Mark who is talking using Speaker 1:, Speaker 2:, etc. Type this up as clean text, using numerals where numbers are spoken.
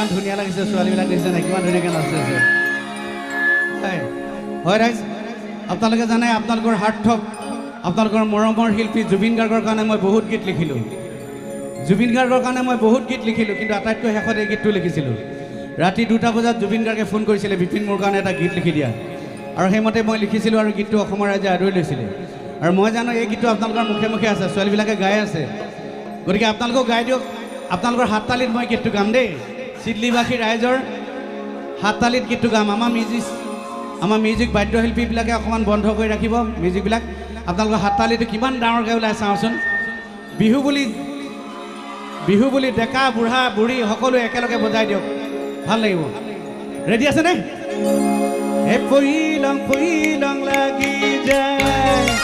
Speaker 1: কিমান ধুনীয়া লাগিছে ছোৱালীবিলাক দেখিছে নাই কিমান ধুনীয়াকৈ নাচি আছে হয় ৰাইজ আপোনালোকে জানে আপোনালোকৰ সাৰ্থক আপোনালোকৰ মৰমৰ শিল্পী জুবিন গাৰ্গৰ কাৰণে মই বহুত গীত লিখিলোঁ জুবিন গাৰ্গৰ কাৰণে মই বহুত গীত লিখিলোঁ কিন্তু আটাইতকৈ শেষত এই গীতটো লিখিছিলোঁ ৰাতি 2টা বজাত জুবিন গাৰ্গে ফোন কৰিছিলে বিপিন মোৰ কাৰণে এটা গীত লিখি দিয়া আৰু সেইমতে মই লিখিছিলোঁ আৰু গীতটো অসমৰ ৰাইজে আদৰি লৈছিলে আৰু মই জানো এই গীতটো আপোনালোকৰ মুখে মুখে আছে ছোৱালীবিলাকে গাই আছে গতিকে আপোনালোকেও গাই দিয়ক আপোনালোকৰ হাততালিত মই গীতটো গাম দেই চিডলিবাসী ৰাইজৰ হাততালিত গীতটো গাম আমাৰ মিউজিক বাদ্যশিল্পীবিলাকে অকণমান বন্ধ কৰি ৰাখিব মিউজিকবিলাক আপোনালোকৰ হাততালিটো কিমান ডাঙৰকৈ ওলাই চাওঁচোন বিহু বুলি ডেকা বুঢ়া বুঢ়ী সকলোৱে একেলগে বজাই দিয়ক ভাল লাগিব ৰেডি আছেনে পহিলং লাগি যায়